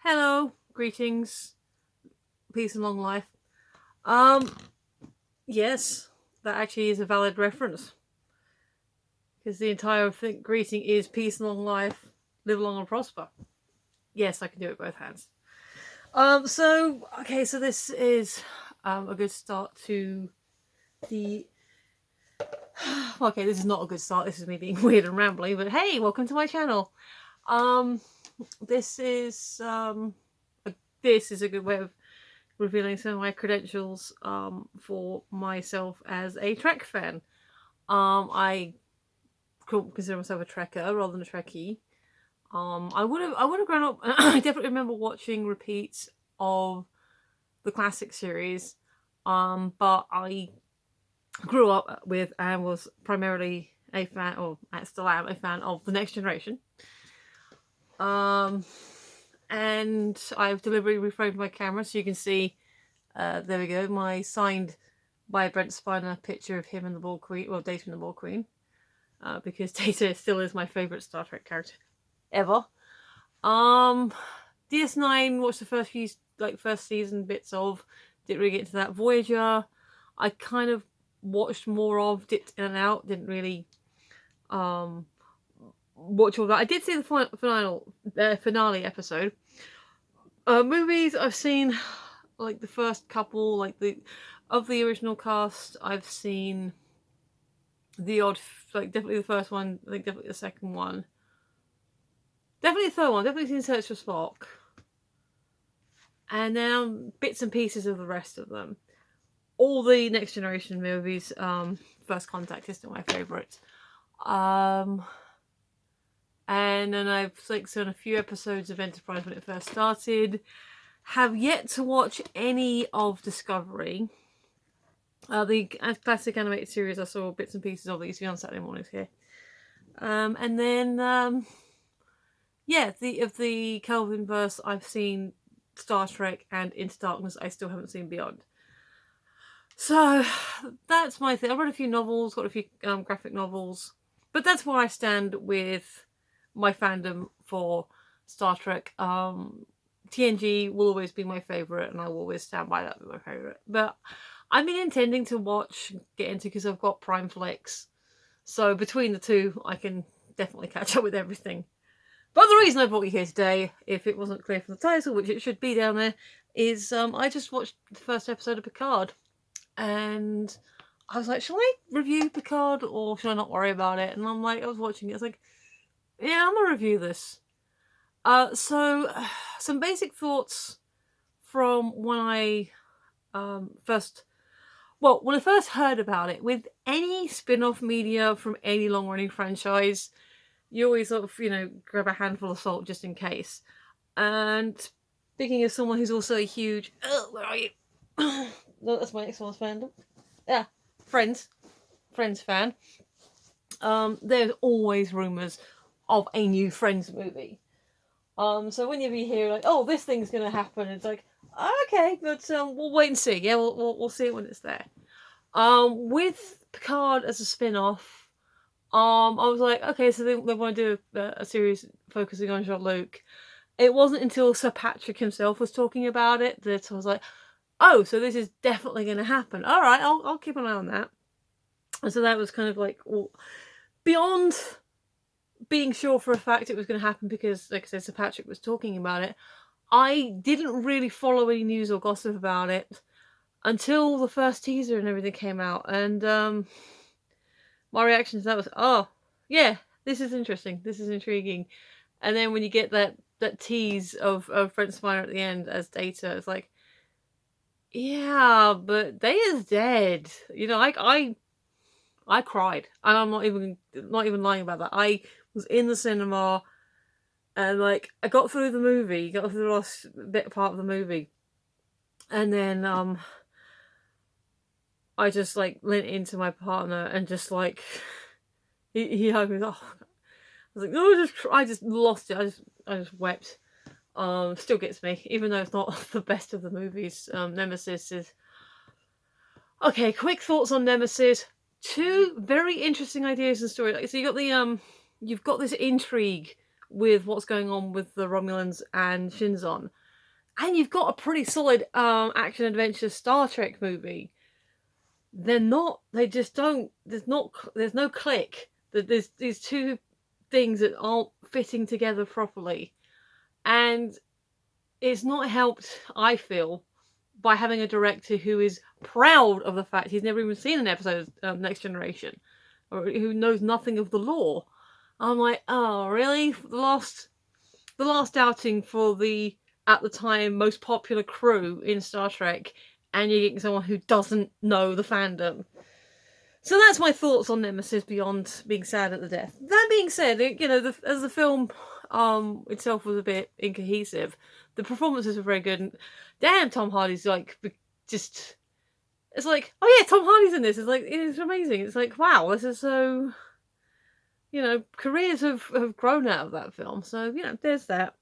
Hello, greetings, peace and long life. Um, yes, that actually is a valid reference because the entire greeting is peace and long life, live long and prosper. Yes, I can do it both hands. So this is a good start to the. Okay, this is not a good start. This is me being weird and rambling, but hey, welcome to my channel. Um, this is this is a good way of revealing some of my credentials for myself as a Trek fan. I consider myself a Trekker rather than a Trekkie. I would have grown up. I definitely remember watching repeats of the classic series, but I grew up with and was primarily a fan, or I still am a fan of the Next Generation. And I've deliberately reframed my camera so you can see. There we go. My signed by Brent Spiner picture of him and the Ball Queen. Well, Data and the Ball Queen. Because Data still is my favourite Star Trek character ever. DS9 watched the first season bits of. Didn't really get into that. Voyager, I kind of watched more of, dipped in and out. Didn't really watch all that. I did see the finale episode. Movies I've seen, like the first couple, of the original cast. I've seen the odd, definitely the first one. I think definitely the second one. Definitely the third one. Definitely seen Search for Spock. And then bits and pieces of the rest of them. All the Next Generation movies. First Contact is still my favourite. And then I've seen a few episodes of Enterprise when it first started. Have yet to watch any of Discovery. The classic animated series I saw bits and pieces of that used to be on Saturday mornings here. And then of the Kelvin verse, I've seen Star Trek and Into Darkness. I still haven't seen Beyond. So that's my thing. I've read a few novels, got a few graphic novels, but that's where I stand with my fandom for Star Trek. TNG will always be my favourite, and I will always stand by that as my favourite. But I've been intending to get into, because I've got Prime Flex. So between the two, I can definitely catch up with everything. But the reason I brought you here today, if it wasn't clear from the title, which it should be down there, is I just watched the first episode of Picard. And I was like, shall I review Picard or should I not worry about it? And I was watching it, I was like, yeah, I'm going to review this. So some basic thoughts from when I first heard about it. With any spin-off media from any long-running franchise, you always sort of, grab a handful of salt just in case. And speaking as someone who's also a huge... Oh, where are you? No, that's my X-Files fandom. Yeah, Friends fan. There's always rumours of a new Friends movie. So whenever you hear oh, this thing's gonna happen, it's like, okay, but we'll wait and see. Yeah, we'll see it when it's there. With Picard as a spin-off, I was like, okay, so they want to do a series focusing on Jean-Luc. It wasn't until Sir Patrick himself was talking about it that I was like, oh, so this is definitely going to happen. All right, I'll keep an eye on that. And so that was kind of like, well, beyond being sure for a fact it was going to happen because, like I said, Sir Patrick was talking about it, I didn't really follow any news or gossip about it until the first teaser and everything came out. And my reaction to that was, oh, yeah, this is interesting. This is intriguing. And then when you get that tease of Brent Spiner at the end as Data, it's like, yeah, but Data's dead. I cried, and I'm not even lying about that. I was in the cinema, and I got through the movie, got through the last part of the movie, and then I just leant into my partner and just he hugged me. Oh, I was like, no, I just lost it. I just wept. Still gets me, even though it's not the best of the movies. Nemesis is okay. Quick thoughts on Nemesis. Two very interesting ideas in the story. So you got you've got this intrigue with what's going on with the Romulans and Shinzon. And you've got a pretty solid action adventure Star Trek movie. They just don't, there's no click. There's these two things that aren't fitting together properly. And it's not helped, I feel, by having a director who is proud of the fact he's never even seen an episode of Next Generation, or who knows nothing of the lore. I'm like, oh, really? The last outing for the, at the time, most popular crew in Star Trek, and you're getting someone who doesn't know the fandom. So that's my thoughts on Nemesis beyond being sad at the death. That being said, as the film itself was a bit incohesive, the performances were very good. And damn, Tom Hardy's like, just, it's like, oh yeah, Tom Hardy's in this. It's like, it's amazing. It's like, wow, this is so, careers have grown out of that film. So, there's that.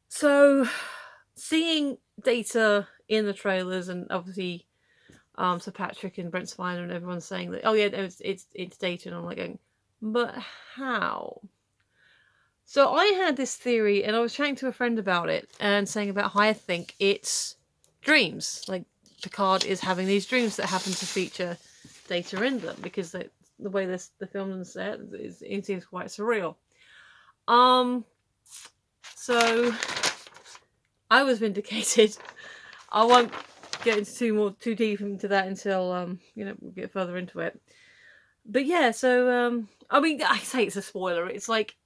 So seeing Data in the trailers, and obviously Sir Patrick and Brent Spiner and everyone's saying that, oh yeah, it's Data, and I'm like going, but how? So I had this theory, and I was chatting to a friend about it, and saying about how I think it's dreams. Like, Picard is having these dreams that happen to feature Data in them, because the way the film is set, it seems quite surreal. So I was vindicated. I won't get into too deep into that until we'll get further into it. But yeah, so I mean, I say it's a spoiler. It's like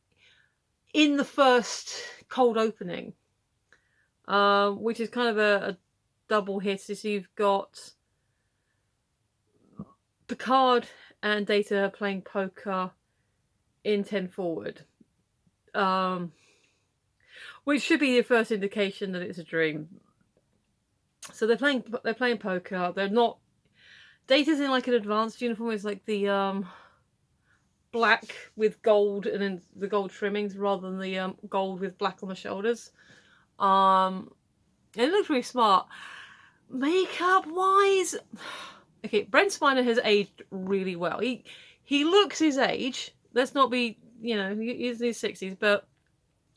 in the first cold opening, which is kind of a double hit. So you've got Picard and Data playing poker in 10 Forward, which should be the first indication that it's a dream. So they're playing poker. They're not. Data's in like an advanced uniform. It's like the black with gold, and then the gold trimmings rather than the gold with black on the shoulders. It looks really smart. Makeup wise, okay, Brent Spiner has aged really well. He looks his age. Let's not be, he's in his 60s, but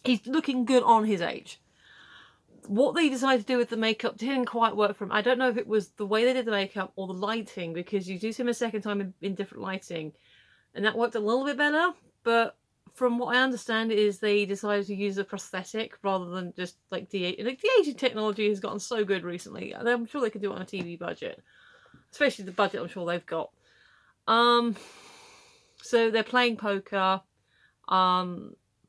he's looking good on his age. What they decided to do with the makeup didn't quite work for him. I don't know if it was the way they did the makeup or the lighting, because you do see him a second time in different lighting, and that worked a little bit better. But from what I understand is they decided to use a prosthetic rather than just like de-aging technology has gotten so good recently. I'm sure they could do it on a TV budget, especially the budget I'm sure they've got. So they're playing poker.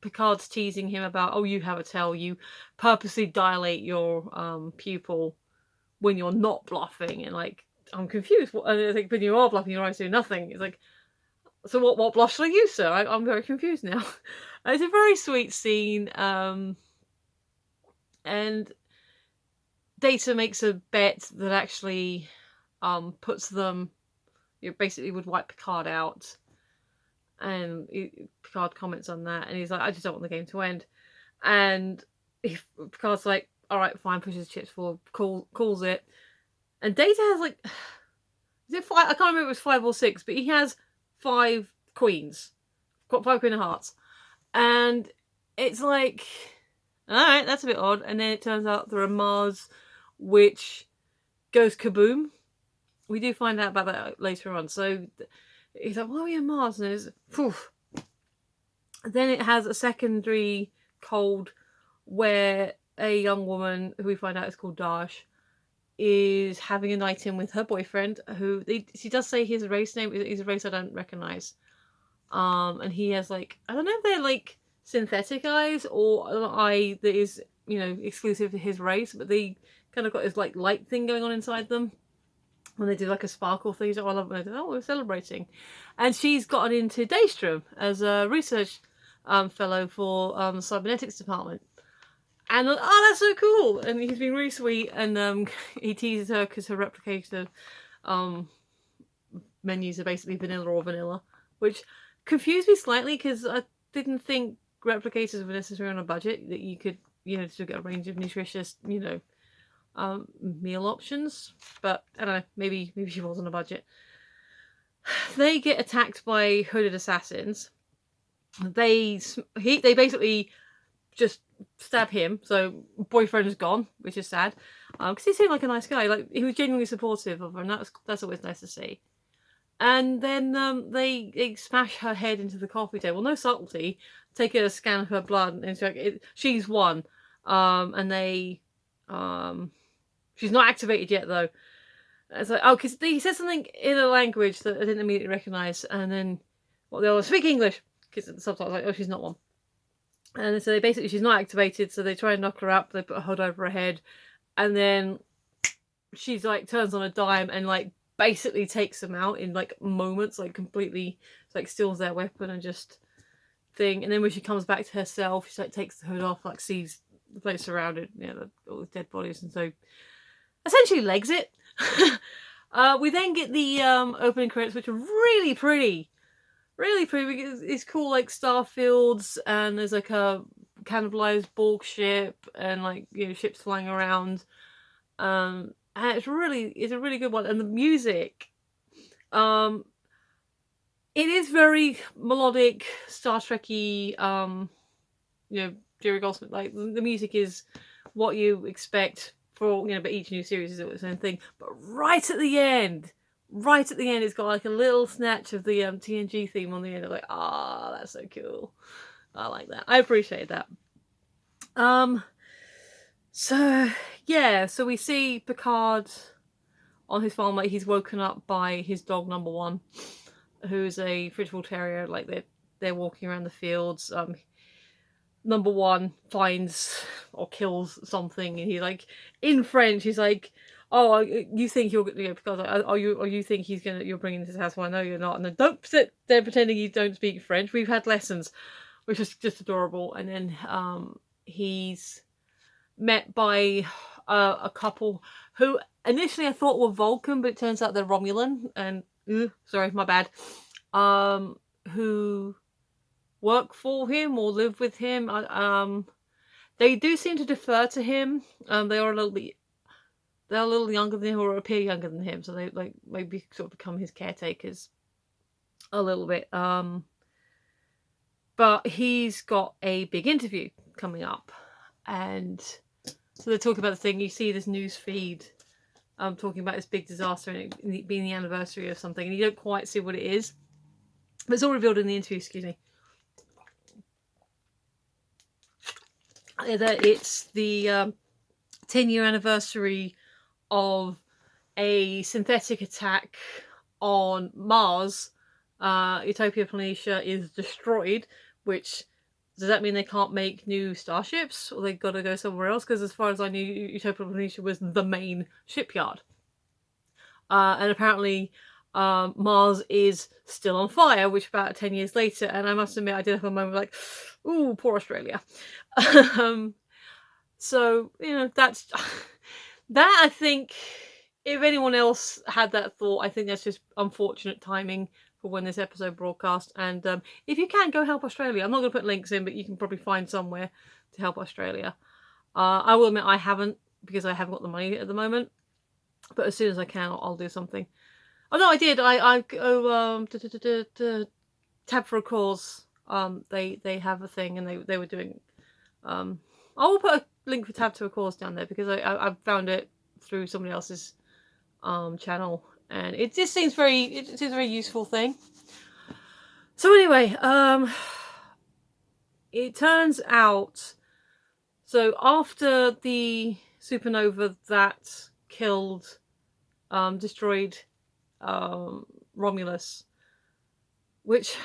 Picard's teasing him about, oh, you have a tell, you purposely dilate your pupil when you're not bluffing, and like, I'm confused. And I think when you are bluffing, your eyes do nothing. It's like, so what bluff shall I use, sir? I'm very confused now. It's a very sweet scene, and Data makes a bet that actually puts them, basically would wipe Picard out. And Picard comments on that, and he's like, I just don't want the game to end. And Picard's like, all right, fine, pushes chips forward, calls it. And Data has like, is it 5? I can't remember if it was 5 or 6, but he has 5 queens. Got 5 Queen of Hearts. And it's like, all right, that's a bit odd. And then it turns out there are Mars, which goes kaboom. We do find out about that later on. So he's like, why are we on Mars? And it's, poof. Then it has a secondary cold where a young woman, who we find out is called Dash, is having a night in with her boyfriend, who she does say his race name is a race I don't recognise. And he has like, I don't know if they're like synthetic eyes or an eye that is, exclusive to his race, but they kind of got this like light thing going on inside them. When they do like a sparkle thing, I love when they do, oh, we're celebrating. And she's gotten into Daystrom as a research fellow for the cybernetics department. And oh, that's so cool. And he's been really sweet, and he teases her because her replicator menus are basically vanilla or vanilla, which confused me slightly because I didn't think replicators were necessarily on a budget, that you could, still get a range of nutritious, meal options. But I don't know, maybe she was on a budget. They get attacked by hooded assassins, they basically just stab him. So boyfriend's gone, which is sad, because he seemed like a nice guy. Like, he was genuinely supportive of her, and that's always nice to see. And then they smash her head into the coffee table. No subtlety. Take a scan of her blood, and it's like she's won. And they she's not activated yet though. It's like, oh, because he said something in a language that I didn't immediately recognise, and then they all speak English, because the subtitles like, oh, she's not one. And so she's not activated, so they try and knock her up, they put a hood over her head, and then she's like turns on a dime and like basically takes them out in like moments, like completely like steals their weapon and just thing. And then when she comes back to herself, she like takes the hood off, like sees the place surrounded, all the dead bodies, and so essentially legs it. We then get the opening credits, which are really pretty. Really pretty. It's cool, like star fields, and there's like a cannibalized Borg ship, and like ships flying around. And it's a really good one. And the music, it is very melodic, Star Trek-y. Jerry Goldsmith. Like, the music is what you expect for but each new series is its own thing. But right at the end, it's got like a little snatch of the TNG theme on the end. I'm like, that's so cool. I like that. I appreciate that. So we see Picard on his farm. Like, he's woken up by his dog number one, who's a Fridgeville Terrier. Like, they're walking around the fields. Number one finds or kills something, and he like in French. He's like, "Oh, you think you're because you think you're bringing this house? Well, I know you're not." And then don't sit there pretending you don't speak French. We've had lessons, which is just adorable. And then he's met by a couple who initially I thought were Vulcan, but it turns out they're Romulan. And sorry, my bad. Who work for him or live with him. They do seem to defer to him. They're a little younger than him, or appear younger than him, so they like maybe sort of become his caretakers a little bit. But he's got a big interview coming up, and so they're talking about the thing. You see this news feed talking about this big disaster and it being the anniversary of something, and you don't quite see what it is, but it's all revealed in the interview. Excuse me. That it's the 10-year anniversary of a synthetic attack on Mars. Utopia Planitia is destroyed, which does that mean they can't make new starships, or they got to go somewhere else? Because as far as I knew, Utopia Planitia was the main shipyard. And apparently Mars is still on fire, which about 10 years later, and I must admit I did have a moment like, ooh, poor Australia. So that's that. I think if anyone else had that thought, I think that's just unfortunate timing for when this episode broadcast. And if you can, go help Australia. I'm not going to put links in, but you can probably find somewhere to help Australia. I will admit I haven't, because I haven't got the money at the moment, but as soon as I can, I'll do something. Oh no, I did. I go Tab for a Cause. They have a thing, and they were doing. I will put a link for Tab to a Cause down there, because I found it through somebody else's channel, and it just seems a very useful thing. So anyway, it turns out, so after the supernova that killed, destroyed Romulus, which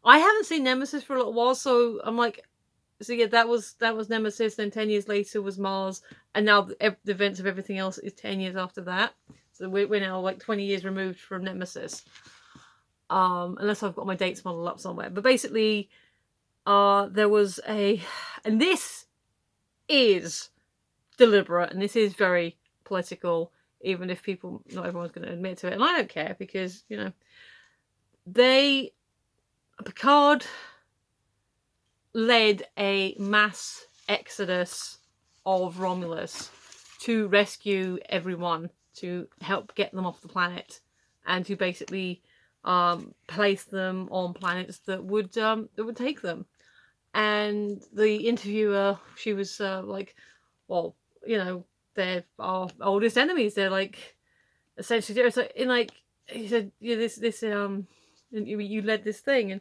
I haven't seen Nemesis for a little while, so I'm like, so yeah, that was Nemesis. Then 10 years later was Mars, and now the events of everything else is 10 years after that. So we're now like 20 years removed from Nemesis, unless I've got my dates modeled up somewhere. But basically, there was and this is deliberate, and this is very political, even if not everyone's going to admit to it, and I don't care, because Picard led a mass exodus of Romulus to rescue everyone, to help get them off the planet, and to basically place them on planets that would take them. And the interviewer, she was like, well, you know, they're our oldest enemies. They're like, essentially, it's like, in like, he said, yeah, you led this thing, and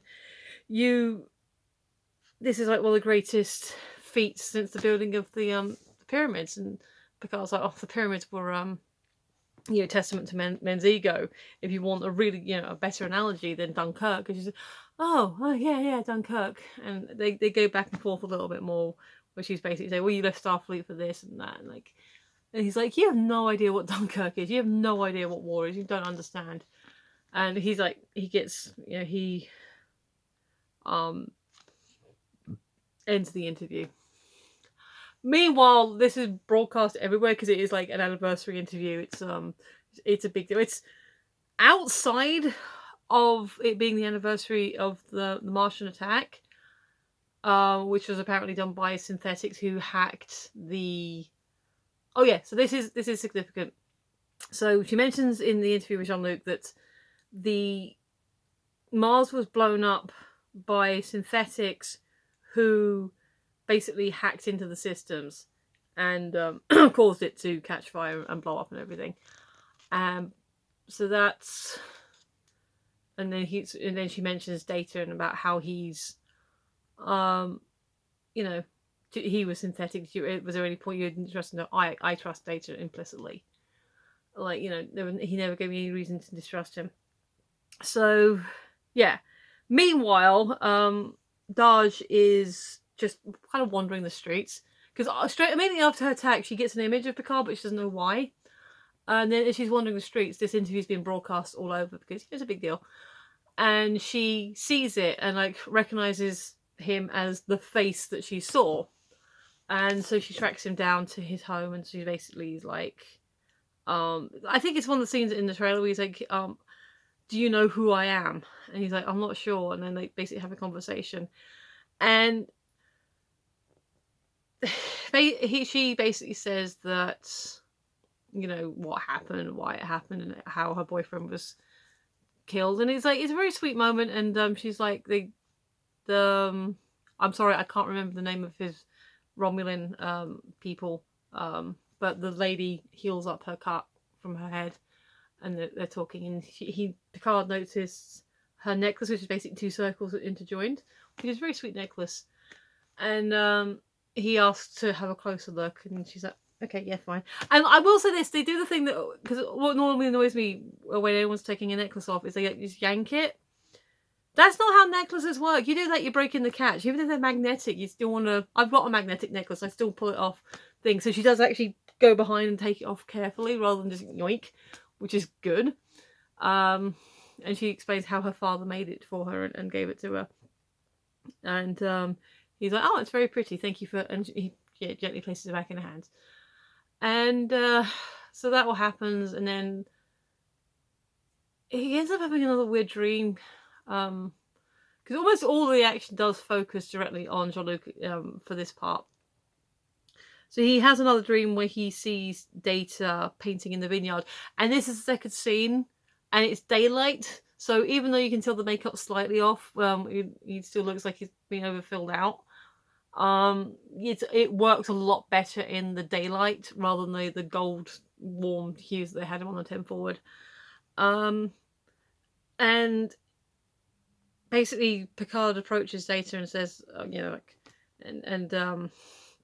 this is like one of the greatest feats since the building of the pyramids. And Picard's like, oh, the pyramids were testament to men's ego. If you want a really, a better analogy than Dunkirk, because you say, oh yeah, Dunkirk, and they go back and forth a little bit more, where she's basically saying, well, you left Starfleet for this and that, and he's like, you have no idea what Dunkirk is, you have no idea what war is, you don't understand. And he's like, he gets, he ends the interview. Meanwhile, this is broadcast everywhere because it is like an anniversary interview. It's a big deal. It's outside of it being the anniversary of the Martian attack, which was apparently done by synthetics who hacked the. Oh yeah, so this is significant. So she mentions in the interview with Jean-Luc that the Mars was blown up by synthetics who basically hacked into the systems and caused it to catch fire and blow up and everything. So that's, and then she mentions Data and about how he's, he was synthetic. Was there any point you didn't trust? No, I trust Data implicitly. Like, he never gave me any reason to distrust him. So, yeah. Meanwhile, Daj is just kind of wandering the streets, because immediately after her attack she gets an image of Picard, but she doesn't know why. And then as she's wandering the streets, this interview's been broadcast all over because it's a big deal, and she sees it and like recognizes him as the face that she saw, and so she tracks him down to his home, and she basically is like, I think it's one of the scenes in the trailer where he's like, do you know who I am? And he's like, I'm not sure. And then they basically have a conversation, and she basically says that, what happened, why it happened, and how her boyfriend was killed. And it's a very sweet moment. And she's like, I'm sorry, I can't remember the name of his Romulan people, but the lady heals up her cut from her head, and they're talking, and Picard noticed her necklace, which is basically two circles interjoined, which is a very sweet necklace. And he asked to have a closer look, and she's like, okay, yeah, fine. And I will say this, they do the thing that, because what normally annoys me when anyone's taking a necklace off is they just yank it. That's not how necklaces work. You do that, you're breaking the catch. Even if they're magnetic, you still want to, I've got a magnetic necklace, I still pull it off thing. So she does actually go behind and take it off carefully rather than just yoink, which is good. And she explains how her father made it for her and gave it to her. And he's like, oh, it's very pretty, thank you for... And he gently places it back in her hands. And so that all happens, and then he ends up having another weird dream. Because almost all the action does focus directly on Jean-Luc for this part. So he has another dream where he sees Data painting in the vineyard. And this is the second scene, and it's daylight. So even though you can tell the makeup's slightly off, he still looks like he's been overfilled out. It works a lot better in the daylight rather than the gold warm hues that they had him on the 10 forward. And basically Picard approaches Data and says,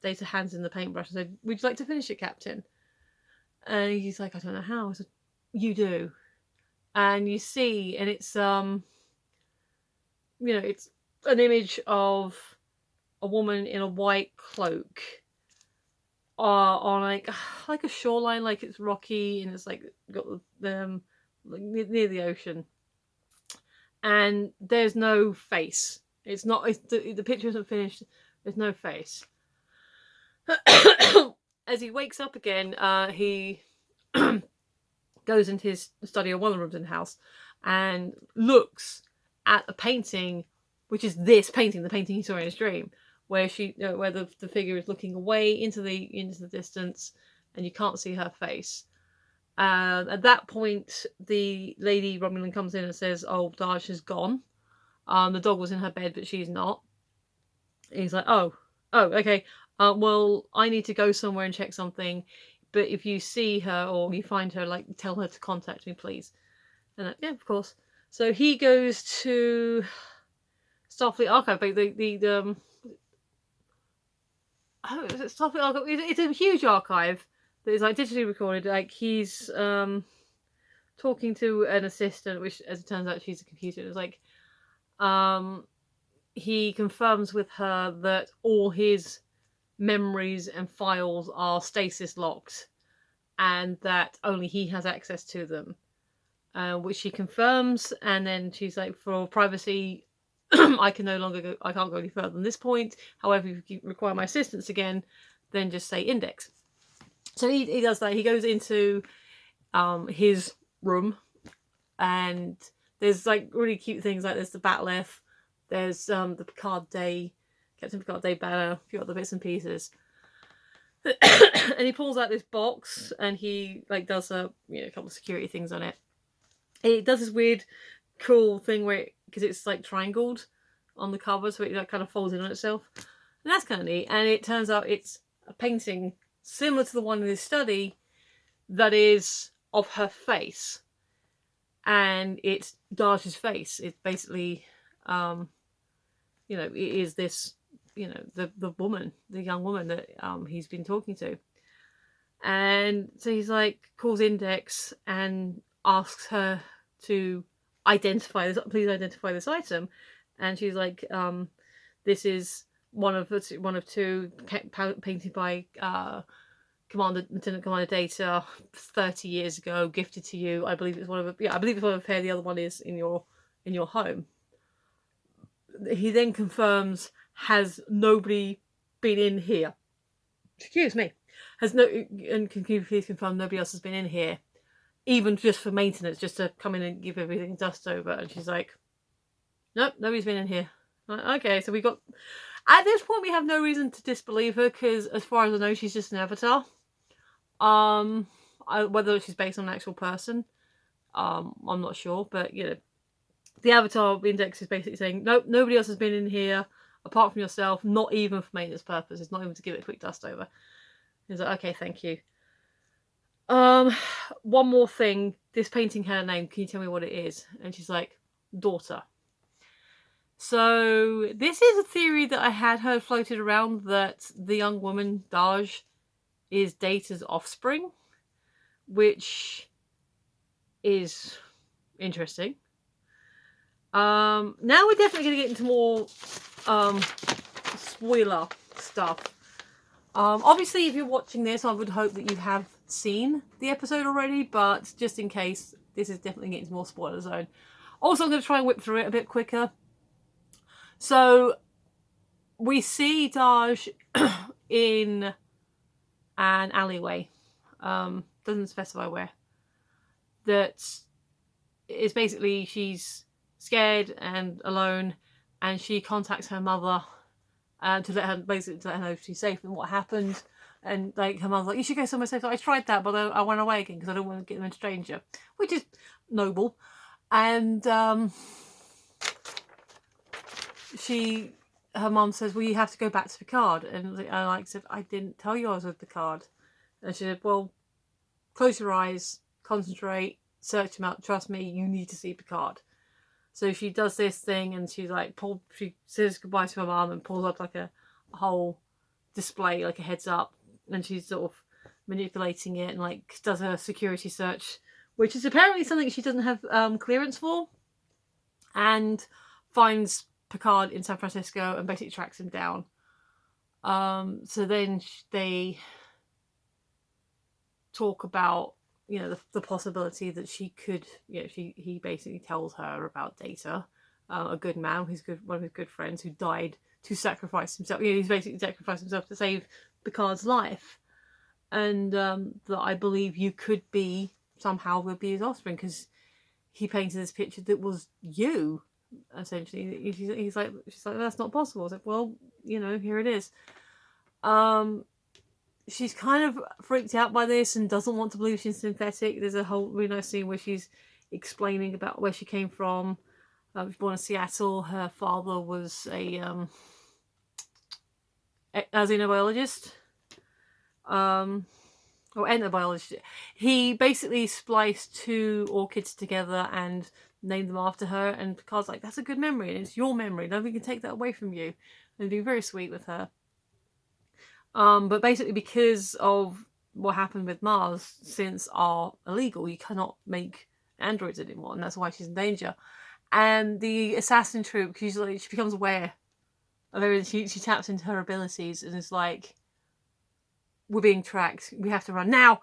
Data hands in the paintbrush and said, would you like to finish it, Captain? And he's like, I don't know how. I said, you do. And you see, and it's it's an image of a woman in a white cloak on like a shoreline, like it's rocky, and it's like got the near the ocean, and there's no face. It's not, the picture isn't finished. There's no face. As he wakes up again, he goes into his study or one of the rooms in the house and looks at a painting, which is this painting, the painting he saw in his dream, where where the figure is looking away into the distance, and you can't see her face. At that point, the lady Romulan comes in and says, "Oh, Daj has gone. The dog was in her bed, but she's not." And he's like, "Oh, okay. Well, I need to go somewhere and check something. But if you see her or you find her, like, tell her to contact me, please." And yeah, of course. So he goes to Starfleet Archive. Oh, is it Starfleet Archive? It's a huge archive that is like digitally recorded. Like he's talking to an assistant, which, as it turns out, she's a computer. It's like he confirms with her that all his memories and files are stasis locked, and that only he has access to them. Which she confirms, and then she's like, "For privacy, I can no longer go. I can't go any further than this point. However, if you require my assistance again, then just say index." So he does that. He goes into his room, and there's like really cute things, like there's the Bat'leth, there's the Picard Day, Captain Picard Day banner, a few other bits and pieces. And he pulls out this box, and he like does a couple of security things on it. It does this weird, cool thing where, because it's like triangled on the cover, so it like kind of folds in on itself, and that's kind of neat. And it turns out it's a painting similar to the one in his study, that is of her face, and it's Daj's face. It's basically, it is this, the woman, the young woman that he's been talking to. And so he's like, calls Index and asks her to identify this. Please identify this item. And she's like, this is one of two, painted by Lieutenant Commander Data 30 years ago, gifted to you. I believe it's one of a pair. The other one is in your home. He then confirms, has nobody been in here? Excuse me. And can you please confirm nobody else has been in here, even just for maintenance, just to come in and give everything a dust over? And she's like, "Nope, nobody's been in here." Like, okay, so at this point we have no reason to disbelieve her, because as far as I know, she's just an avatar. Whether she's based on an actual person, I'm not sure, but the avatar Index is basically saying, nope, nobody else has been in here apart from yourself, not even for maintenance purposes, not even to give it a quick dust over. He's like, okay, thank you. One more thing. This painting had a name. Can you tell me what it is? And she's like, Daughter. So this is a theory that I had heard floated around, that the young woman, Daj, is Data's offspring, which is interesting. Now we're definitely going to get into more spoiler stuff. Obviously, if you're watching this, I would hope that you have seen the episode already, but just in case, this is definitely getting into more spoiler zone. Also, I'm going to try and whip through it a bit quicker. So, we see Daj in an alleyway. Doesn't specify where. That is basically, she's scared and alone, and she contacts her mother to let her know if she's safe and what happened. And like, her mother's like, "You should go somewhere safe." So I tried that, but I went away again because I don't want to get them in stranger, which is noble. And her mom says, "Well, you have to go back to Picard." And I said, "I didn't tell you I was with Picard." And she said, "Well, close your eyes, concentrate, search him out. Trust me, you need to see Picard." So she does this thing, and she says goodbye to her mom and pulls up like a whole display, like a heads up, and she's sort of manipulating it and like does a security search, which is apparently something she doesn't have clearance for, and finds Picard in San Francisco and basically tracks him down. So then they talk about the possibility that she could, he basically tells her about Data, a good man, one of his good friends, who died to sacrifice himself. He's basically sacrificed himself to save Picard's life, and that I believe you could be somehow would be his offspring, because he painted this picture that was you, essentially. She's like, "That's not possible." I was like, "Well, here it is." she's kind of freaked out by this and doesn't want to believe she's synthetic. There's a whole really nice scene where she's explaining about where she came from. She was born in Seattle. Her father was a xenobiologist, or entobiologist. He basically spliced two orchids together and named them after her. And Picard's like, "That's a good memory, and it's your memory. Nobody can take that away from you." And being very sweet with her. But basically, because of what happened with Mars, since are illegal, you cannot make androids anymore, and that's why she's in danger. And the assassin troop, because she becomes aware of everything, she taps into her abilities and is like, "We're being tracked. We have to run now."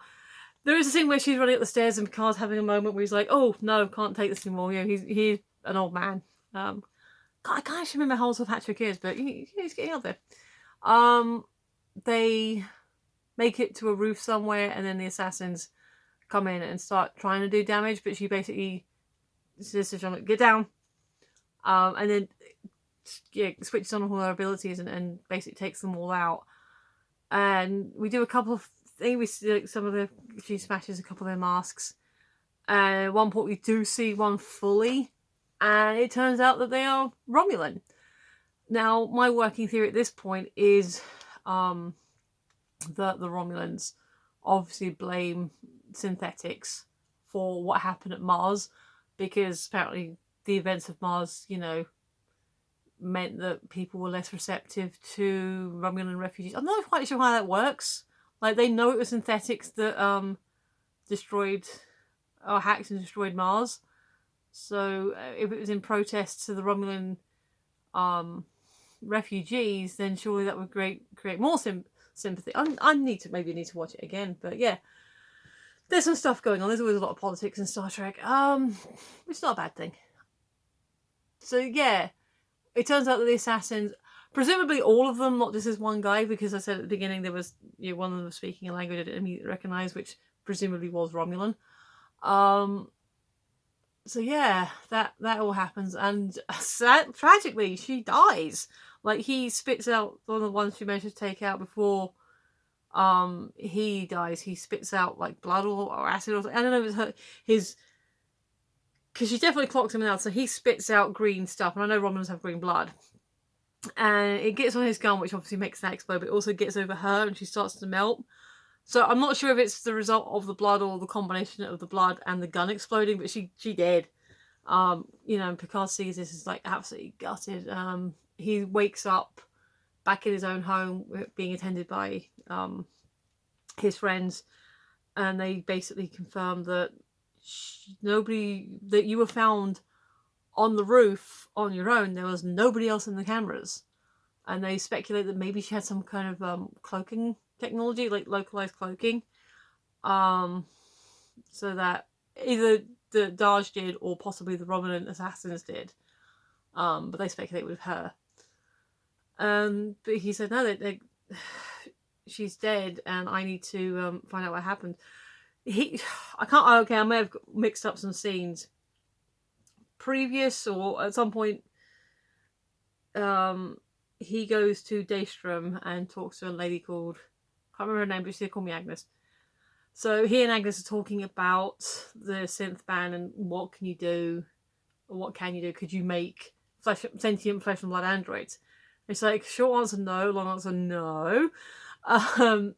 There is a scene where she's running up the stairs and Picard's having a moment where he's like, "Oh no, can't take this anymore." You know, he's an old man. God, I can't actually remember how old Sir Patrick is, but he's getting up there. They make it to a roof somewhere, and then the assassins come in and start trying to do damage, but she basically says to Jean-Luc, "Get down," and then switches on all her abilities and basically takes them all out. And we do a couple of things. We see she smashes a couple of their masks, and at one point we do see one fully, and it turns out that they are Romulan. Now, my working theory at this point is that the Romulans obviously blame synthetics for what happened at Mars, because apparently the events of Mars, meant that people were less receptive to Romulan refugees. I'm not quite sure how that works. Like, they know it was synthetics that destroyed or hacked and destroyed Mars. So if it was in protest to the Romulan refugees, then surely that would create more sympathy. I need to watch it again, but yeah, there's some stuff going on. There's always a lot of politics in Star Trek. It's not a bad thing. So yeah, it turns out that the assassins, presumably all of them, not just this one guy, because I said at the beginning there was one of them was speaking a language I didn't immediately recognise, which presumably was Romulan. So yeah, that all happens, and tragically she dies. Like, he spits out one of the ones she managed to take out before he dies. He spits out like blood or acid or something. I don't know if it's his, because she definitely clocks him out. So he spits out green stuff, and I know Romulans have green blood, and it gets on his gun, which obviously makes that explode, but it also gets over her, and she starts to melt. So I'm not sure if it's the result of the blood or the combination of the blood and the gun exploding, but she did. Picard sees this as like absolutely gutted. He wakes up back in his own home, being attended by his friends, and they basically confirm that that you were found on the roof on your own. There was nobody else in the cameras, and they speculate that maybe she had some kind of cloaking technology, like localized cloaking, so that either the Daj did or possibly the Romulan assassins did, but they speculate with her. But he said no, she's dead, and I need to find out what happened. I may have mixed up some scenes previous, or at some point he goes to Daystrom and talks to a lady called, I can't remember her name, but she called me Agnes. So he and Agnes are talking about the synth ban and what can you do, or what can you do? Could you make sentient flesh and blood androids? It's like, short answer no, long answer no. And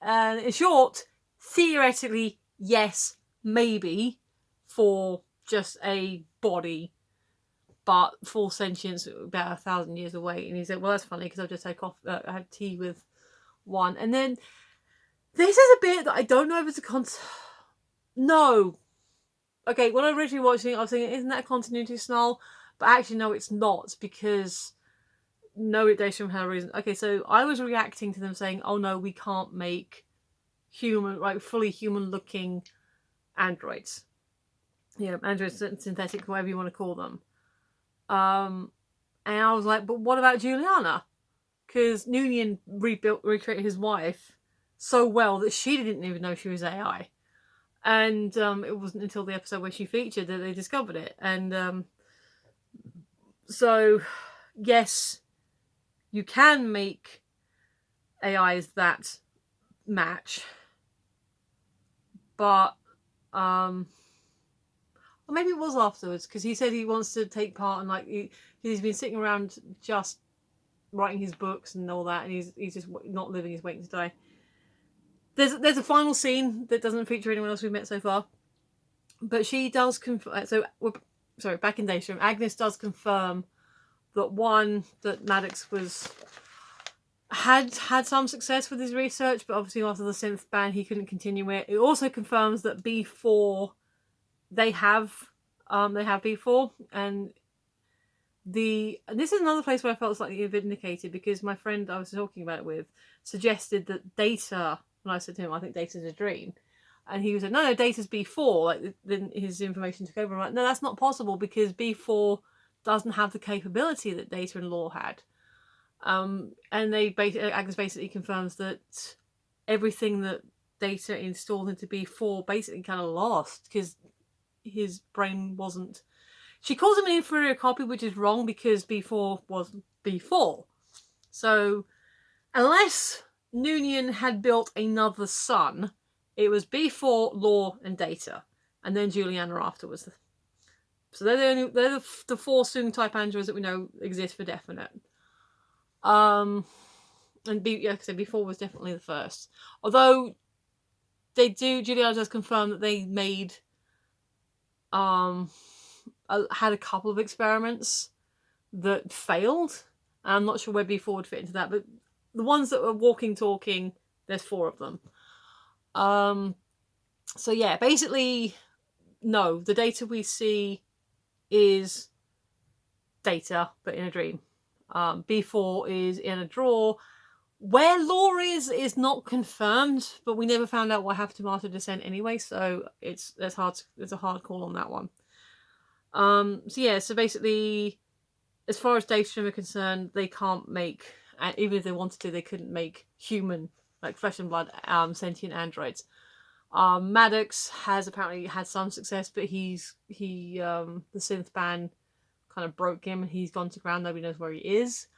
in short, theoretically, yes, maybe, for just a body, but full sentience about 1,000 years away. And he said, well, that's funny, because I've just I had tea with one. And then this is a bit that I don't know if it's a no. Okay, when I originally watched it, I was thinking, isn't that a continuity snarl? But actually, no, it's not, because no, it dates from her reason. Okay, so I was reacting to them saying, oh no, we can't make fully human-looking androids. Androids, synthetic, whatever you want to call them. And I was like, but what about Juliana? Because Noonien recreated his wife so well that she didn't even know she was AI. And it wasn't until the episode where she featured that they discovered it. And so, yes, you can make AIs that match, but or maybe it was afterwards, because he said he wants to take part, and like he's been sitting around just writing his books and all that, and he's just not living, he's waiting to die. There's a final scene that doesn't feature anyone else we've met so far, but she does confirm. So sorry, back in Daystrom, Agnes does confirm that Maddox had some success with his research, but obviously after the synth ban he couldn't continue it. It also confirms that B4 they have B4, and this is another place where I felt slightly vindicated, because my friend I was talking about it with suggested that Data, and I said to him, I think Data's a dream, and he was like, no, Data's B4. Like, then his information took over. I'm like, no, that's not possible, because B4 doesn't have the capability that Data and Law had. And Agnes basically confirms that everything that Data installed into B4 basically kind of lost, because his brain wasn't. She calls him an inferior copy, which is wrong, because B4 was B4. So, unless Noonien had built another son, it was B4, Law, and Data, and then Juliana afterwards. So they're the four Soong type androids that we know exist for definite. And B4 was definitely the first. Although Juliana does confirm that they made had a couple of experiments that failed. I'm not sure where B4 would fit into that, but the ones that were walking, talking, there's 4 of them. So yeah, basically, no, the Data we see is Data, but in a dream. B4 is in a drawer. Where Law is not confirmed, but we never found out what happened to Master Descent anyway, so it's a hard call on that one. So basically, as far as Daystrom are concerned, they can't make, even if they wanted to, they couldn't make human, like flesh and blood, sentient androids. Maddox has apparently had some success, but the synth ban kind of broke him, and he's gone to ground. Nobody knows where he is.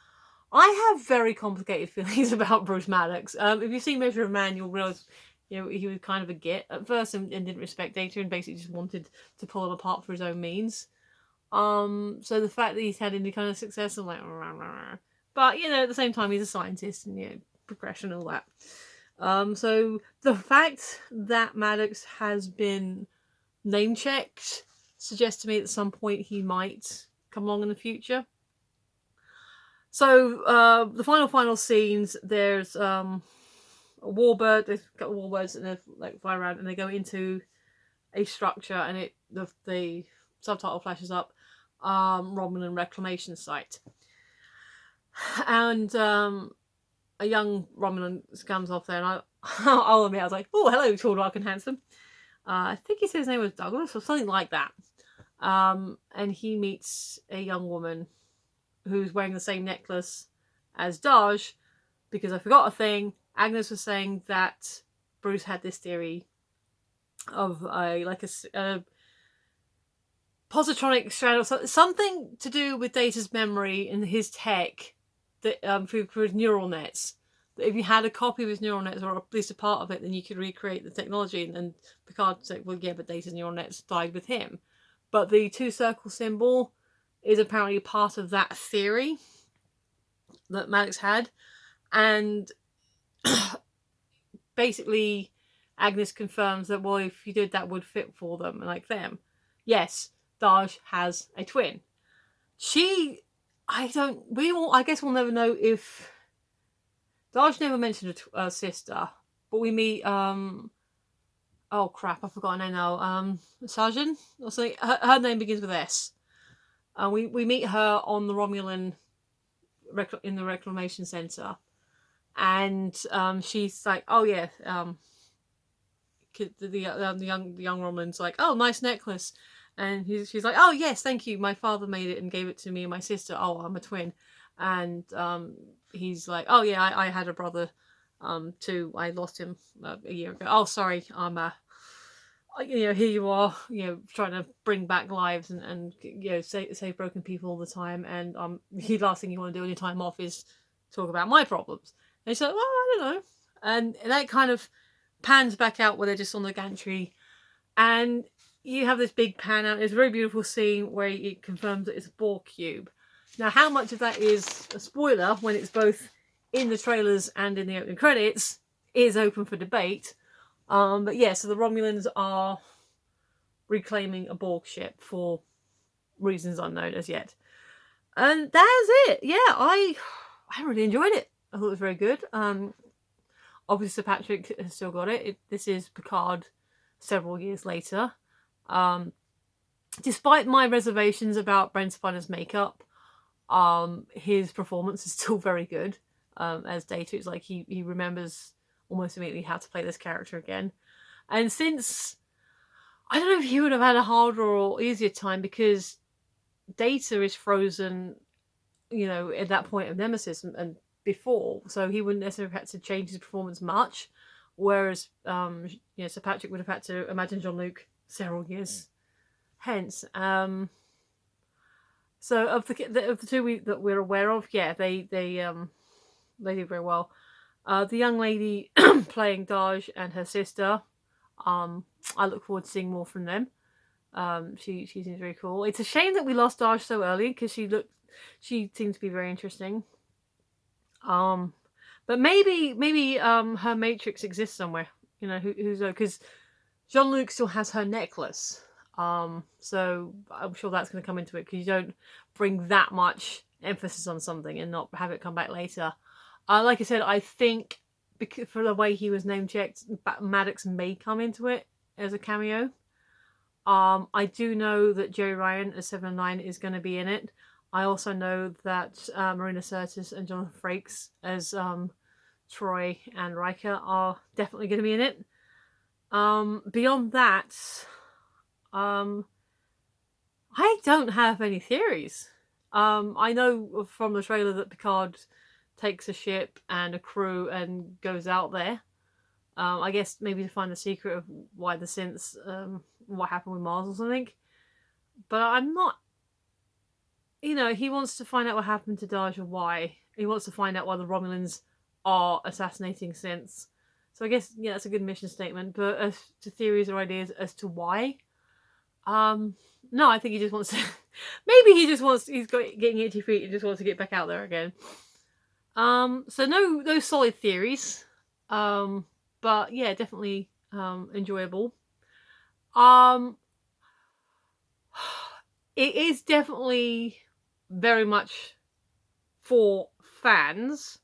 I have very complicated feelings about Bruce Maddox. If you've seen Measure of Man, you'll realise, he was kind of a git at first, and didn't respect Data, and basically just wanted to pull him apart for his own means. So the fact that he's had any kind of success, I'm like, rah, rah, rah. But at the same time, he's a scientist, and progression, all that. So the fact that Maddox has been name checked suggests to me that at some point he might come along in the future. So the final scenes, there's a warbird. There's a couple of warbirds, and they fly around, and they go into a structure, and the subtitle flashes up, Romulan reclamation site, and a young Romulan comes off there, and I'll admit, I was like, oh, hello, tall, dark, and handsome. I think he said his name was Douglas or something like that. And he meets a young woman who's wearing the same necklace as Daj, because I forgot a thing. Agnes was saying that Bruce had this theory of a positronic strand, or something to do with Data's memory and his tech, that for his neural nets. That if you had a copy of his neural nets, or at least a part of it, then you could recreate the technology. And Picard said, well, yeah, but Data's neural nets died with him. But the 2-circle symbol is apparently part of that theory that Maddox had. And basically, Agnes confirms that, well, if you did, that would fit for them, and like them. Yes, Daj has a twin. I guess we'll never know if... Daj never mentioned a sister, but we meet, oh crap, I forgot her name now, Sergeant or something. Her name begins with S. We meet her on the Romulan, in the Reclamation Center, and she's like, oh yeah, the young Romulan's like, oh, nice necklace. And she's like, oh yes, thank you, my father made it and gave it to me and my sister. Oh, I'm a twin. And he's like, oh yeah, I had a brother too. I lost him a year ago. Oh, sorry, I'm here you are, trying to bring back lives and save broken people all the time, and the last thing you want to do on your time off is talk about my problems. And she's like, well, I don't know. And that kind of pans back out where they're just on the gantry, and you have this big pan out. It's a very beautiful scene where it confirms that it's a Borg cube. Now, how much of that is a spoiler when it's both in the trailers and in the opening credits is open for debate. But yeah, so the Romulans are reclaiming a Borg ship for reasons unknown as yet. And that's it. Yeah, I really enjoyed it. I thought it was very good. Obviously Sir Patrick has still got it. This is Picard several years later. Despite my reservations about Brent Spiner's makeup, his performance is still very good. As Data, it's like he remembers almost immediately how to play this character again. And since, I don't know if he would have had a harder or easier time, because Data is frozen, at that point of Nemesis and before, so he wouldn't necessarily have had to change his performance much. Whereas, Sir Patrick would have had to imagine Jean-Luc several years hence. So of the two that we're aware of, yeah, they do very well. The young lady playing Daj and her sister, I look forward to seeing more from them. She seems very cool. It's a shame that we lost Daj so early, because she seemed to be very interesting. But maybe her Matrix exists somewhere. Who's because Jean-Luc still has her necklace. So I'm sure that's going to come into it, because you don't bring that much emphasis on something and not have it come back later. Like I said, I think because for the way he was name checked, Maddox may come into it as a cameo. I do know that Jerry Ryan as 709 is going to be in it. I also know that Marina Sirtis and Jonathan Frakes as Troy and Riker are definitely going to be in it. Beyond that, I don't have any theories. I know from the trailer that Picard takes a ship and a crew and goes out there. I guess maybe to find the secret of why the synths, what happened with Mars or something. But I'm not... he wants to find out what happened to Daj or why. He wants to find out why the Romulans are assassinating synths. So I guess, yeah, that's a good mission statement. But as to theories or ideas as to why... no, I think he just wants to... maybe he just wants... He's getting itchy feet and just wants to get back out there again. So no solid theories. But yeah, definitely enjoyable. It is definitely very much for fans.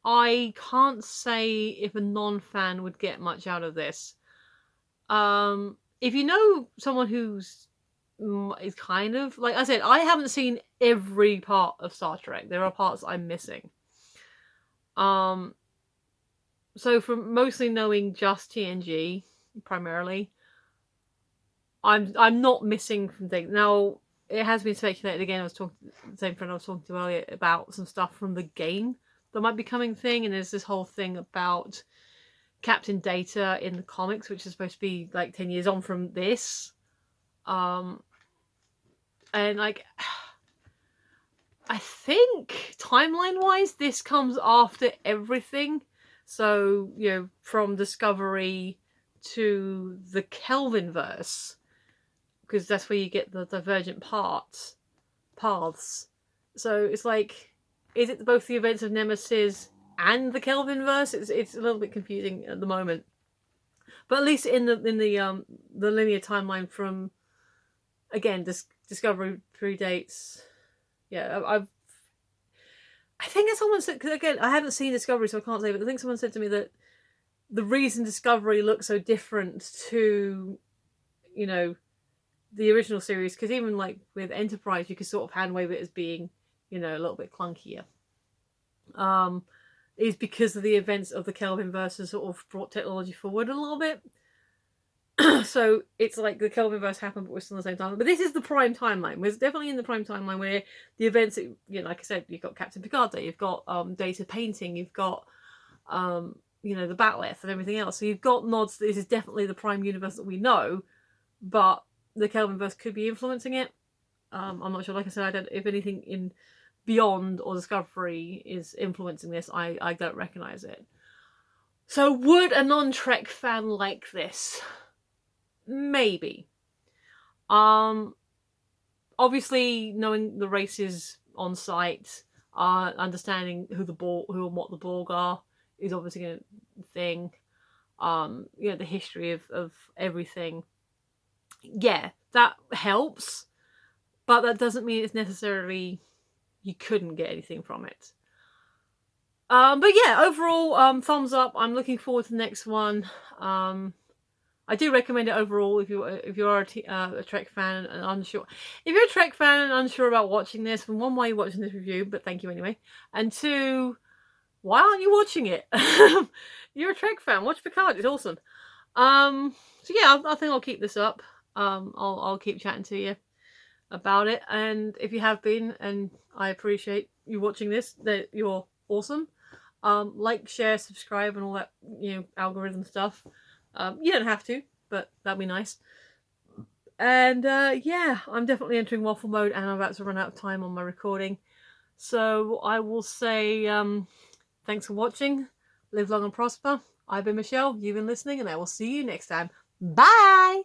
I can't say if a non-fan would get much out of this. If you know someone who's is kind of, like I said, I haven't seen every part of Star Trek. There are parts I'm missing. So from mostly knowing just TNG primarily, I'm not missing from things. Now, it has been speculated again. I was talking to the same friend I was talking to earlier about some stuff from the game that might be coming thing, and there's this whole thing about Captain Data in the comics, which is supposed to be like 10 years on from this. And like, I think timeline wise, this comes after everything. So, from Discovery to the Kelvinverse, because that's where you get the divergent paths. So it's like, is it both the events of Nemesis and the Kelvinverse? It's a little bit confusing at the moment. But at least in the linear timeline from, again, Discovery predates. Yeah, I think someone said, because again, I haven't seen Discovery, so I can't say, but I think someone said to me that the reason Discovery looks so different to, the original series, because even like with Enterprise, you could sort of handwave it as being, a little bit clunkier. Is because of the events of the Kelvinverse has sort of brought technology forward a little bit. So it's like the Kelvinverse happened, but we're still in the same time. But this is the prime timeline. We're definitely in the prime timeline where the events, like I said, you've got Captain Picard there, you've got Data painting, you've got the Bat'leth and everything else. So you've got nods that this is definitely the prime universe that we know, but the Kelvinverse could be influencing it. I'm not sure. Like I said, I don't. If anything in Beyond or Discovery is influencing this, I don't recognize it. So would a non-Trek fan like this? Maybe. Obviously knowing the races on site, understanding who and what the Borg are is obviously a thing. The history of everything. Yeah, that helps, but that doesn't mean it's necessarily you couldn't get anything from it. But yeah, overall, thumbs up. I'm looking forward to the next one. I do recommend it overall if you are a Trek fan and unsure. If you're a Trek fan and unsure about watching this, well, one, why you're watching this review, but thank you anyway. And two, why aren't you watching it? You're a Trek fan. Watch Picard. It's awesome. So yeah, I think I'll keep this up. I'll keep chatting to you about it. And if you have been, and I appreciate you watching this, that you're awesome. Like, share, subscribe, and all that, algorithm stuff. You don't have to, but that'd be nice. And yeah, I'm definitely entering waffle mode, and I'm about to run out of time on my recording. So I will say thanks for watching. Live long and prosper. I've been Michelle, you've been listening, and I will see you next time. Bye!